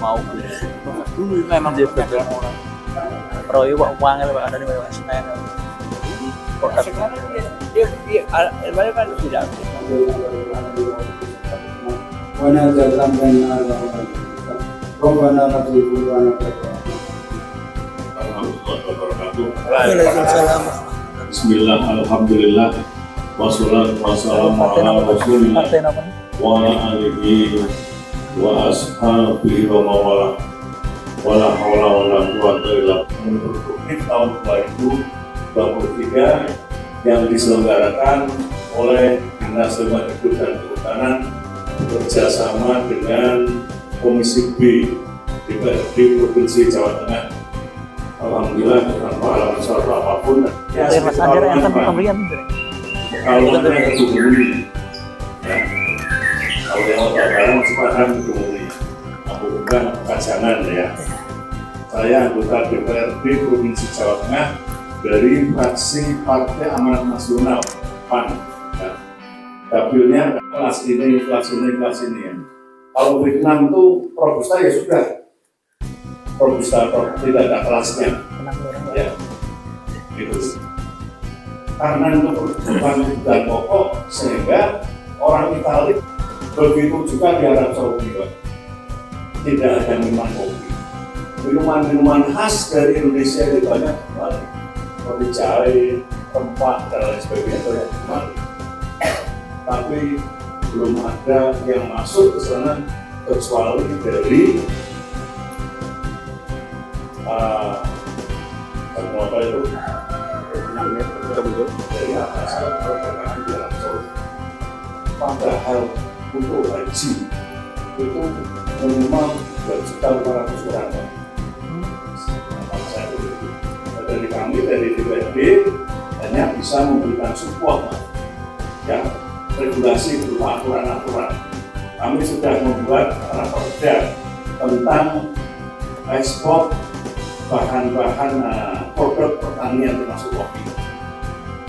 mau dulu memang dia betul Roy uangnya ada di bawah Senayan produk dia banyak kan tidak Wana jalan dan Rombana Nabi Wana Waalaikumsalam. Bismillah, alhamdulillah, wassalatu wassalamu ala rasulillah wa ala alihi wa ashabihi wa mawala wala hawla wala quwwata illa billah. Tahun 2023 yang diselenggarakan oleh Dinas Lingkungan Hidup dan Kehutanan bekerjasama dengan Komisi B DPRD Provinsi Jawa Tengah. Alhamdulillah tanpa halangan suatu apapun. Ya, Mas Anjar yang tanpa pemberian. Kalau ada ketumuni, ya. Kalau yang barang masih paham ketumuni, aku bukan pasangan ya. Saya anggota DPRD Provinsi Jawa Tengah dari fraksi Partai Amanat Nasional PAN. Ya. Dapilnya kelas ini, kelas ini, kelas ini. Ya. Kalau Vietnam itu Robusta ya sudah. Robusta tidak ada kelasnya. Ya. Gitu. Karena untuk kebutuhan pokok sehingga orang Italia begitu juga di Arab Saudi, tidak ada minuman kopi. Minuman-minuman khas dari Indonesia itu banyak sekali, seperti jahe, rempah dan lain sebagainya itu yang kembali. Tapi belum ada yang masuk ke sana kecuali dari apa itu? Dari atas perdagangan di Arab Saudi. Padahal untuk haji itu minimal 2.500.000 orang. Dari kami dari DPRD hanya bisa memberikan support, ya, regulasi berupa aturan-aturan. Kami sudah membuat raperda tentang ekspor bahan-bahan produk pertanian termasuk kopi.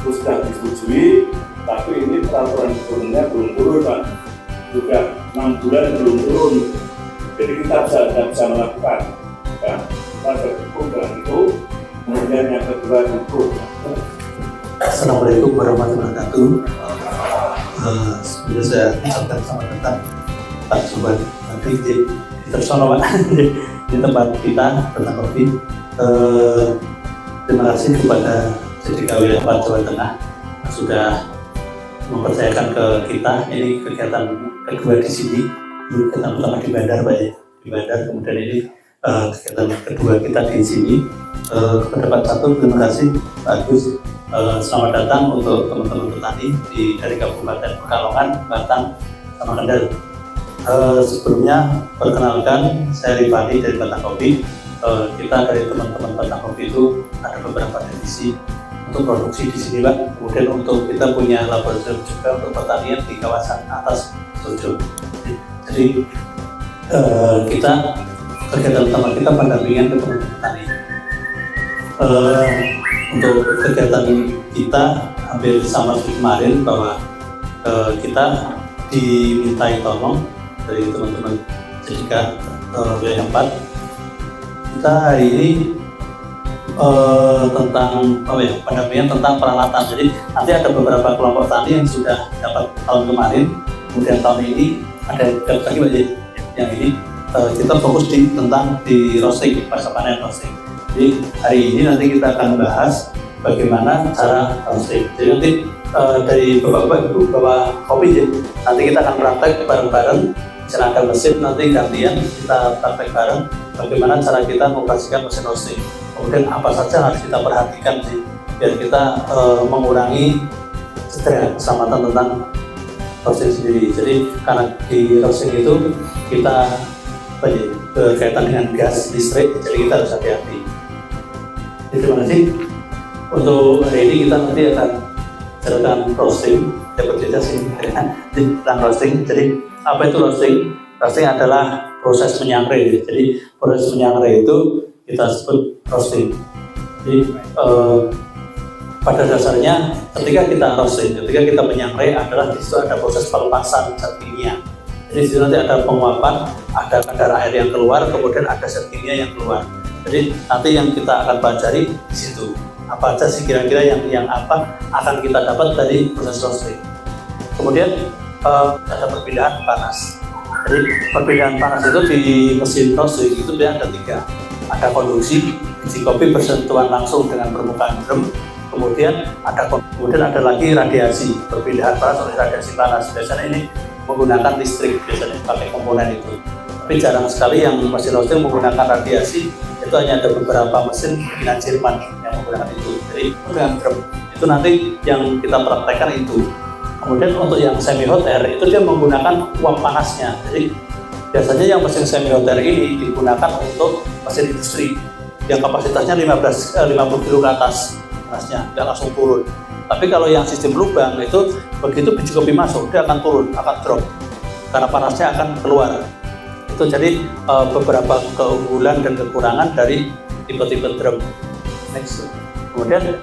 Itu sudah disetujui, tapi ini peraturan gubernurnya belum turun, Pak. Sudah 6 bulan belum turun. Jadi kita tidak bisa melakukan. Ya, kita berhukum dengan itu. Kemudian yang kedua itu. Assalamualaikum warahmatullahi wabarakatuh. Sebelum saya ucapkan selamat datang Pak Sobat nanti di tersono Pak di tempat kita tentang kopi. Terima kasih kepada JDKW Jawa Tengah sudah mempercayakan ke kita ini kegiatan kedua di sini. Kegiatan pertama di Bandar Pak ya, di Bandar, kemudian ini kegiatan kedua kita di sini. Kepada Pak Catur, terima kasih Pak Agus. Selamat datang untuk teman-teman petani dari Kabupaten Pekalongan, Batang, sama Kendal. Sebelumnya perkenalkan saya Rifani dari Batang Kopi. Kita dari teman-teman Batang Kopi itu ada beberapa divisi untuk produksi di sini Pak. Kemudian untuk kita punya laboratorium juga untuk pertanian di kawasan atas Sojo. Jadi kita kegiatan utama kita pendampingan ke teman-teman petani. Untuk kegiatan kita hampir sama seperti kemarin bahwa kita dimintai tolong dari teman-teman jika wilayah 4. Kita hari ini tentang pendampingan tentang peralatan. Jadi nanti ada beberapa kelompok tani yang sudah dapat tahun kemarin, kemudian tahun ini ada lagi yang ini kita fokus tentang di roasting, masa panen roasting. Jadi hari ini nanti kita akan bahas bagaimana cara roasting. Jadi nanti dari bapak-bapak ibu bawa kopi ya. Nanti kita akan praktek bareng-bareng. Misalnya ada mesin nanti gantian kita praktek bareng bagaimana cara kita mengoperasikan mesin roasting. Kemudian apa saja harus kita perhatikan sih biar kita mengurangi cedera keselamatan tentang roasting sendiri. Jadi karena di roasting itu kita berkaitan dengan gas, listrik, jadi kita harus hati-hati. Terima kasih. Untuk hari ini kita nanti akan jalankan roasting, tentang roasting. Jadi apa itu roasting? Roasting adalah proses menyangrai. Jadi proses menyangrai itu kita sebut roasting. Jadi pada dasarnya ketika kita roasting, ketika kita menyangrai adalah di situ ada proses pelepasan zat kimia. Jadi di situ nanti ada penguapan, ada kadar air yang keluar, kemudian ada zat kimia yang keluar. Jadi nanti yang kita akan pelajari di situ. Apa aja sih kira-kira yang apa akan kita dapat dari proses roasting. Kemudian ada perpindahan panas. Jadi perpindahan panas itu di mesin roasting itu dia ada 3. Ada konduksi, biji kopi bersentuhan langsung dengan permukaan drum. Kemudian ada lagi radiasi, perpindahan panas oleh radiasi panas. Biasanya ini menggunakan listrik, biasanya pakai komponen itu. Tapi jarang sekali yang mesin roasting menggunakan radiasi. Itu hanya ada beberapa mesin bikinan Jerman yang menggunakan itu. Jadi dengan drum itu nanti yang kita praktekkan itu. Kemudian untuk yang semi hot air itu dia menggunakan uap panasnya. Jadi biasanya yang mesin semi hot air ini digunakan untuk mesin industri yang kapasitasnya 50 kilo ke atas panasnya, nggak langsung turun. Tapi kalau yang sistem lubang itu begitu biji kopi masuk dia akan turun, akan drop karena panasnya akan keluar. Itu jadi beberapa keunggulan dan kekurangan dari tipe-tipe drum. Next. Kemudian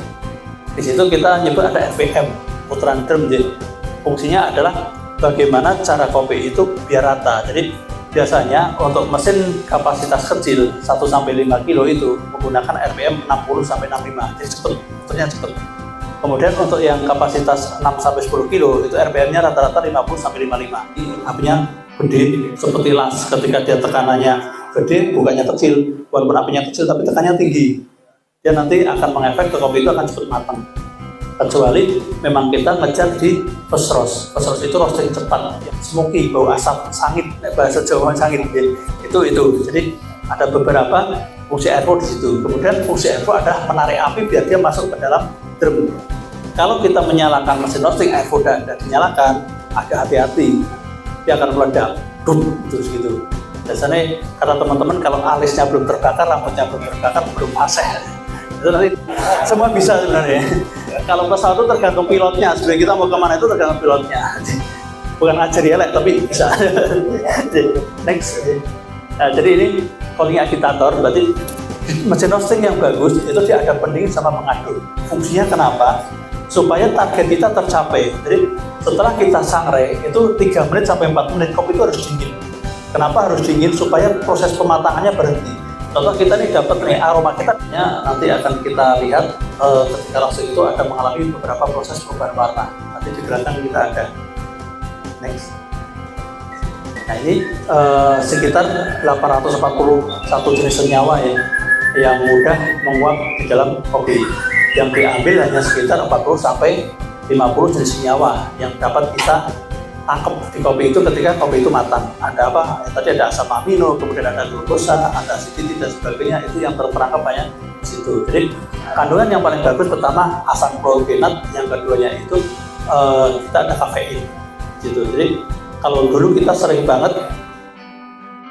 di situ kita nyebut ada RPM, putaran drum. Jadi fungsinya adalah bagaimana cara kopi itu biar rata. Jadi biasanya untuk mesin kapasitas kecil 1-5 kilo itu menggunakan RPM 60-65. Jadi putarnya cepat. Kemudian untuk yang kapasitas 6-10 kilo itu RPM-nya rata-rata 50-55. Apinya gede seperti las, ketika dia tekanannya gede, bukannya kecil, walaupun apinya kecil tapi tekanannya tinggi, dia nanti akan mengefek ke kopi itu akan cepat matang. Kecuali memang kita ngejar di first roast. First roast itu roasting cepat, smoky, bau asap, sangit, bahasa Jawa sangit, itu. Jadi ada beberapa fungsi airflow di situ. Kemudian fungsi airflow adalah menarik api biar dia masuk ke dalam drum. Kalau kita menyalakan mesin roasting, airflow tidak dinyalakan, agak hati-hati. Dia akan meledak, terus gitu. Biasanya kata teman-teman kalau alisnya belum terbakar, rambutnya belum terbakar, belum aseh. Itu nanti semua bisa sebenarnya. Kalau pesawat itu tergantung pilotnya. Sebenarnya kita mau kemana itu tergantung pilotnya. Bukan ajar elek tapi bisa. Next. Nah, jadi ini cooling agitator. Berarti mesin roasting yang bagus itu dia ada pendingin sama pengaduk. Fungsinya kenapa? Supaya target kita tercapai. Jadi setelah kita sangrai itu 3 menit sampai 4 menit kopi itu harus dingin. Kenapa harus dingin? Supaya proses pematangannya berhenti. Contoh kita nih dapat nih aroma kita nanti akan kita lihat ketika roasting itu ada mengalami beberapa proses perubahan warna. Nanti di belakang kita ada. Next. Nah ini sekitar 841 jenis senyawa ya yang mudah menguap di dalam kopi. Yang diambil hanya sekitar 40-50 jenis senyawa yang dapat kita tangkap di kopi itu ketika kopi itu matang. Ada apa? Tadi ada asam amino, kemudian ada glukosa, ada asiditi dan sebagainya. Itu yang terperangkap banyak di situ. Jadi kandungan yang paling bagus pertama asam progenat, yang keduanya itu kita ada kafein. Gitu. Jadi kalau dulu kita sering banget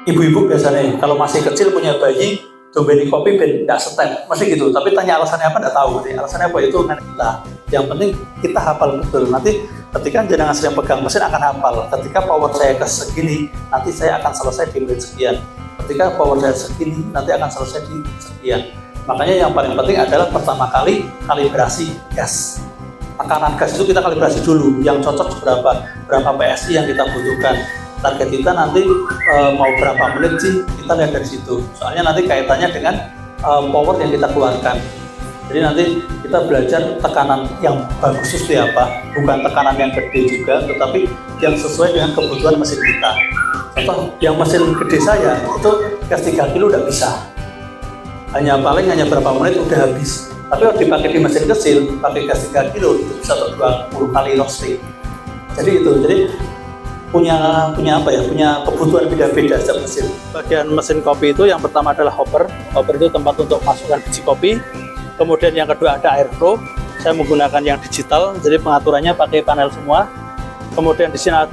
ibu-ibu biasanya kalau masih kecil punya bayi dombeni kopi ben nggak setem, masih gitu. Tapi tanya alasannya apa nggak tahu. Alasannya apa itu nenek kita. Yang penting kita hafal betul. Nanti ketika jenengan sering pegang mesin akan hafal. Ketika power saya ke segini, nanti saya akan selesai di menit sekian. Ketika power saya segini, nanti akan selesai di sekian. Makanya yang paling penting adalah pertama kali kalibrasi gas. Tekanan gas itu kita kalibrasi dulu. Yang cocok berapa PSI yang kita butuhkan. Target kita nanti mau berapa menit sih, kita lihat dari situ. Soalnya nanti kaitannya dengan power yang kita keluarkan. Jadi nanti kita belajar tekanan yang bagus itu apa, bukan tekanan yang gede juga, tetapi yang sesuai dengan kebutuhan mesin kita. Contoh, yang mesin gede saya itu gas 3 kilo udah bisa. Hanya berapa menit udah habis. Tapi kalau dipakai di mesin kecil, pakai gas 3 kilo itu bisa 20 kali roasting. Jadi itu, punya kebutuhan beda-beda setiap mesin. Bagian mesin kopi itu yang pertama adalah hopper. Hopper itu tempat untuk masukkan biji kopi. Kemudian yang kedua ada airflow. Saya menggunakan yang digital, jadi pengaturannya pakai panel semua. Kemudian di sini ada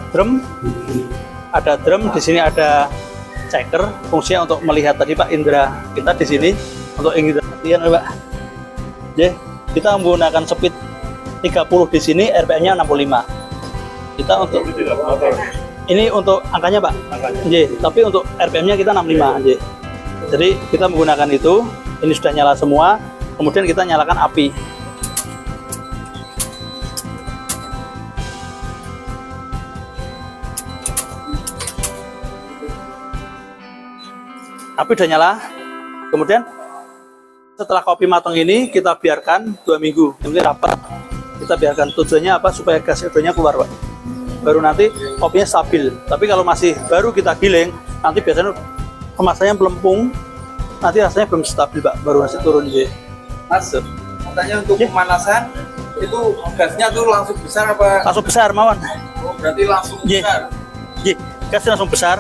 drum. Di sini ada checker, fungsinya untuk melihat tadi Pak indera kita di sini untuk indera latihan Pak. Jadi kita menggunakan speed 30 di sini, RPM-nya 65. Kita untuk ini untuk angkanya Pak. Jadi, tapi untuk RPM-nya kita 65. Jadi kita menggunakan itu. Ini sudah nyala semua. Kemudian kita nyalakan api. Api udah nyala. Kemudian setelah kopi matang ini kita biarkan 2 minggu. Ini rapat. Kita biarkan, tujuannya apa? Supaya gas edonya keluar Pak. Baru nanti kopinya stabil. Tapi kalau masih baru kita giling, nanti biasanya kemasannya melempung. Nanti rasanya belum stabil Pak. Baru masih turun jadi. Mas, katanya untuk pemanasan itu gasnya tuh langsung besar apa? Langsung besar Mawan. Oh, berarti langsung besar. Gasnya langsung besar.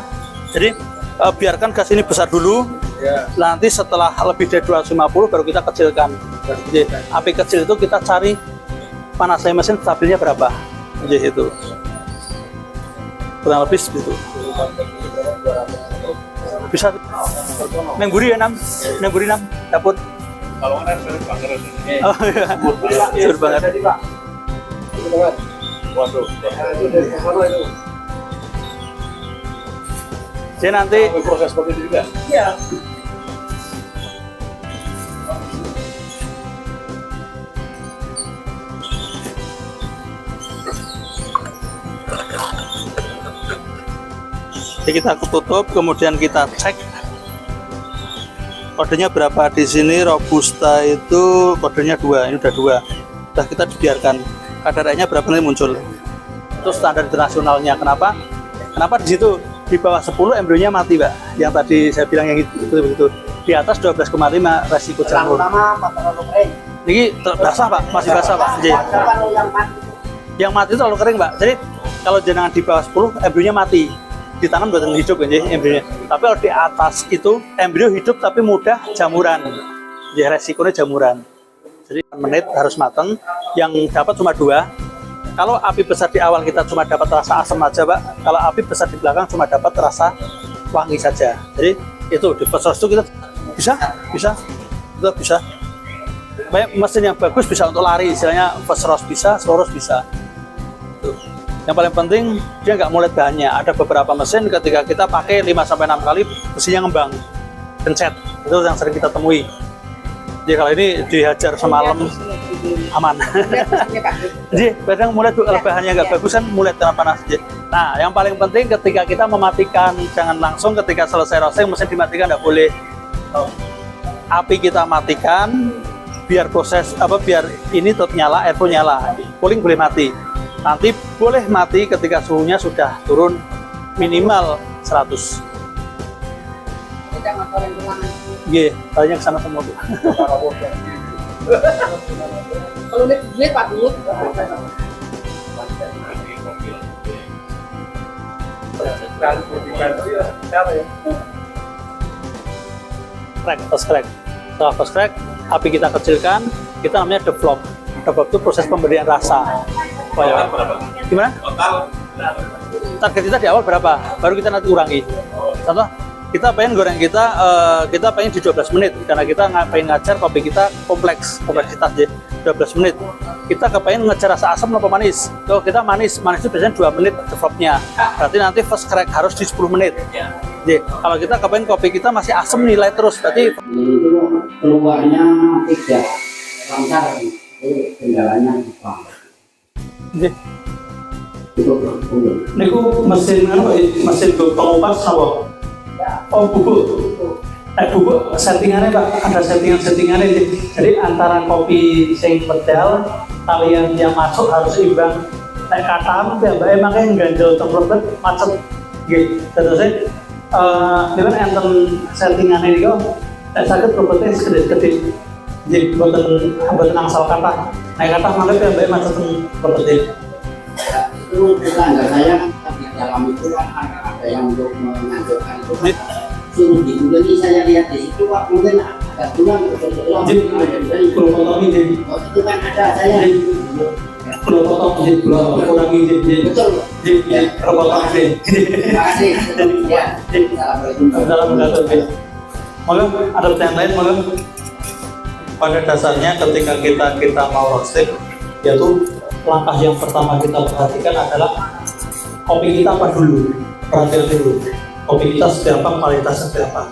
Jadi biarkan gas ini besar dulu. Ya. Nanti setelah lebih dari 250 baru kita kecilkan. Jadi api kecil itu kita cari panasnya mesin stabilnya berapa. Jadi itu kurang lebih segitu. Bisa neng buri ya nang buri nang dapur. Kalau kan sulit banget. Oh iya. Sulit banget. Waduh. Jadi nanti Proses seperti itu juga. ya. Jadi kita tutup, kemudian kita cek kodenya berapa di sini. Robusta itu kodenya 2, ini udah 2. Udah kita dibiarkan kadar airnya berapa nanti muncul. Itu standar internasionalnya. Kenapa? Kenapa di situ di bawah 10 embrionya mati, Pak? Yang tadi saya bilang yang itu begitu. Di atas 12,5 resiko jamur. Ini basah Pak, masih basah Pak. Jadi, yang mati itu terlalu kering Pak. Jadi kalau jenengan di bawah 10 embrionya mati. Ditanam buatan hidup ya embrionya. Tapi kalau di atas itu embrio hidup tapi mudah jamuran. Jadi resikonya jamuran. Jadi menit harus matang. Yang dapat cuma 2. Kalau api besar di awal kita cuma dapat rasa asam aja Pak. Kalau api besar di belakang cuma dapat rasa wangi saja. Jadi itu di first roast itu kita bisa itu bisa. Banyak mesin yang bagus bisa untuk lari, istilahnya first roast bisa, slow roast bisa. Tuh. Yang paling penting dia nggak mulet bahannya. Ada beberapa mesin ketika kita pakai 5-6 kali mesinnya ngembang, gencet. Itu yang sering kita temui. Jadi kalau ini dihajar semalam aman. Jadi kadang mulet kalau bahannya nggak bagus kan mulet karena panas. Nah yang paling penting ketika kita mematikan, jangan langsung ketika selesai roasting mesin dimatikan, nggak boleh. Api kita matikan biar proses biar ini tetap nyala, airflow nyala. Cooling boleh mati. Nanti boleh mati ketika suhunya sudah turun minimal 100. Iya, tadinya ke sana semua Bu. Kalau duit Pak Dut. Crack, fast crack. Setelah fast crack, api kita kecilkan, kita namanya develop. Develop itu proses pemberian rasa. Gimana? Target kita di awal berapa? Baru kita nanti kurangi. Contoh, kita pengen goreng kita pengen di 12 menit karena kita pengen ngajar kopi kita kompleksitas di 12 menit. Kita kepengen ngejar rasa asam atau manis. Kalau kita manis itu biasanya 2 menit developnya. Berarti nanti first crack harus di 10 menit. Jadi kalau kita kepengen kopi kita masih asam nilai terus, berarti itu keluarnya tidak lancar, itu kendalanya apa? Niku mesin pengupas apa? Oh bubuk. Bubuk settingannya Pak, ada settingannya. Jadi antara kopi yang pedal, kalian yang masuk harus imbang. Naik katam, Mbak emangnya ganjel tempat macet. Gitu. Terusnya, dengan enten settingannya ini kok, sakit robotnya segede-gede. Jadi buatan angsal kata. Naik kata malah Mbak macet robotnya. Itu tetangga saya kan di dalam itu kan ada yang untuk mengajarkan itu kan suruh ditulis. Saya lihat di situ Pak, mungkin ada tulang Jadi, itu kan ada saya Pulau potong jadi pulau kurangi jadi Betul. terpotong jadi. Terima kasih. Ya. Assalamualaikum. Dalam mengatur jadi. Maka ada pertanyaan lain maka pada dasarnya ketika kita mau roasting, yaitu langkah yang pertama kita perhatikan adalah kopi kita apa dulu, perhatian dulu. Kopi kita seperti apa, kualitasnya seperti apa.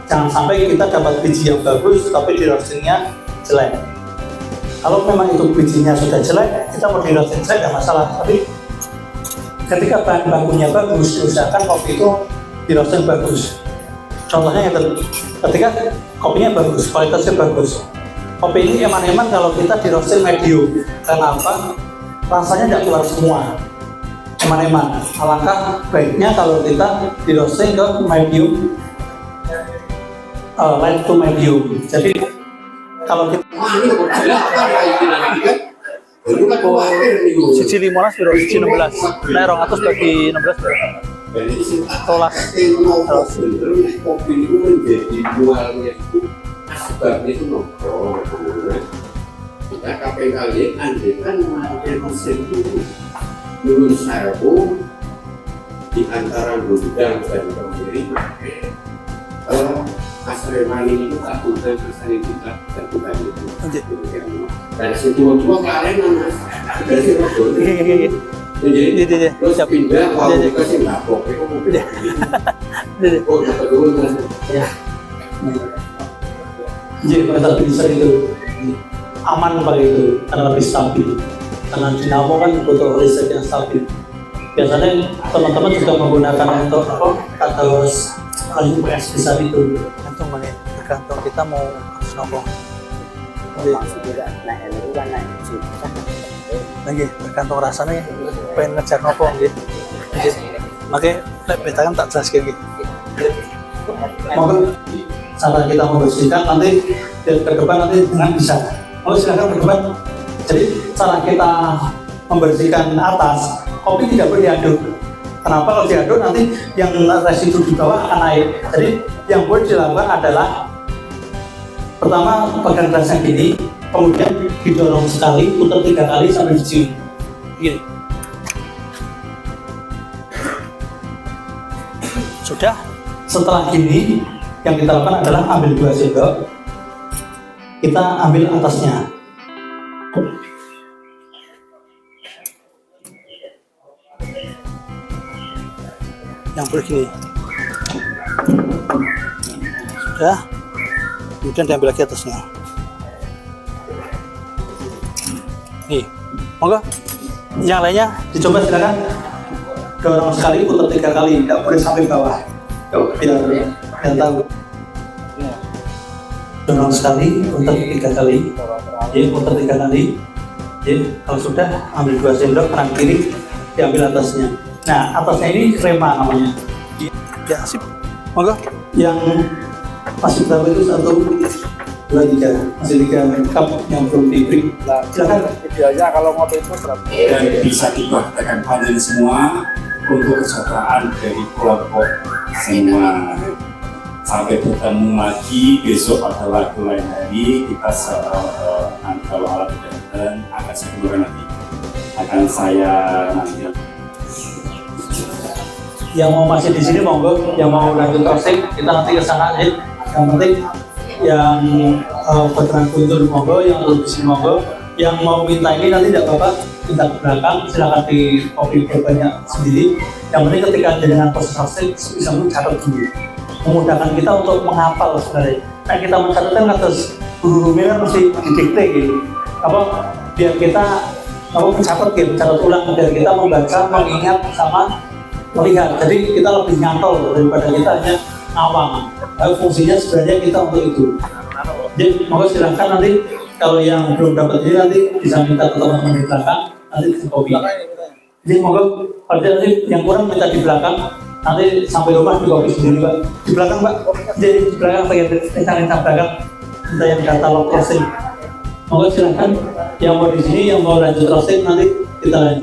Jangan sampai kita dapat biji yang bagus tapi di roastingnya jelek. Kalau memang itu bijinya sudah jelek, kita mau di roasting jelek tidak masalah. Tapi ketika bahan bakunya bagus, diusahakan kopi itu di roasting bagus. Contohnya ketika kopinya bagus, kualitasnya bagus. Kopi ini eman-eman kalau kita di roasting medium. Karena apa? Rasanya tidak keluar semua. Eman-eman. Alangkah baiknya kalau kita di roasting ke medium, light to medium. Jadi kalau kita Siji 15 biro, siji 16. Nek 200 bagi 16 biro. Tolas. Kopi itu menjadi jualnya itu sebabnya itu nongkrong. Kita kapan kali andekan memakai mesin itu menurut saya pun di antara gudang dan pembeli asal maling itu tak bukan asal kita dan bukan itu. Dari situ tua kalian mas, dari situ jadi terus pindah kalau kasih lapor itu mobil. Oh dapat dulu mas. ya, jadi pada bisa itu aman pada itu karena lebih stabil. Karena dinamo kan butuh listrik yang stabil. Biasanya teman-teman juga menggunakan untuk apa? Katalog UPS besar itu. Gantung mana? Tergantung kita mau nopo. Lagi tergantung rasanya. Pengen ngejar nopo gitu. Makanya beta kan tak jelas kayak gitu. Mungkin cara kita membersihkan nanti ke depan nanti dengan bisa. Mau silakan ke depan. Jadi cara kita membersihkan atas kopi tidak boleh diaduk. Kenapa kalau diaduk nanti yang residu di bawah akan naik. Jadi yang boleh dilakukan adalah pertama pegang gelasnya gini, kemudian didorong sekali, putar 3 kali sampai dicium. Gini. Sudah. Setelah gini, yang kita lakukan adalah ambil 2 sendok, kita ambil atasnya. Yang boleh gini. Sudah. Kemudian diambil lagi atasnya. Nih, monggo. Yang lainnya Dicoba silakan. Dorong sekali, putar 3 kali, tidak boleh sampai bawah. Biar tahu. Dorong sekali, putar 3 kali. Jadi putar 3 kali. Jadi kalau sudah ambil 2 sendok kanan kiri, diambil atasnya. Nah atasnya ini krema namanya. ya sip. Monggo. Yang masih berapa itu 1, 2, 3, masih 3 cup yang belum di-break. Silakan. Idealnya kalau ngopi itu berapa? Dan bisa dipraktekkan kalian semua untuk kesejahteraan dari kelompok semua. Sampai bertemu lagi besok pada waktu lain hari. Kita kalau alat kesehatan akan saya keluarkan nanti. Akan saya nanti. Yang mau masih di sini monggo, yang mau lanjut roasting kita nanti ke sana aja. Yang penting yang veteran kuntur monggo, yang belum di sini monggo, yang mau minta ini nanti tidak apa-apa, minta ke belakang, silakan di kopi berbanyak sendiri. Yang penting ketika dengan proses roasting bisa mencatat dulu, memudahkan kita untuk menghafal sebenarnya. Nah kita mencatatkan atas guru-gurunya kan mesti didikte gitu. Apa biar kita mencatat gitu, mencatat ulang biar kita membaca, mengingat sama melihat, jadi kita lebih nyantol daripada kita hanya awam. Fungsinya sebenarnya kita untuk itu. Jadi monggo silahkan nanti kalau yang belum dapat ini nanti bisa minta ke teman-teman di belakang nanti di kopi. Jadi monggo kalau nanti yang kurang minta di belakang nanti sampai rumah di kopi sendiri Pak. Di belakang Pak. Jadi di belakang bagian rencana belakang kita yang katalog roasting. Monggo silahkan yang mau di sini yang mau lanjut roasting nanti kita lanjut.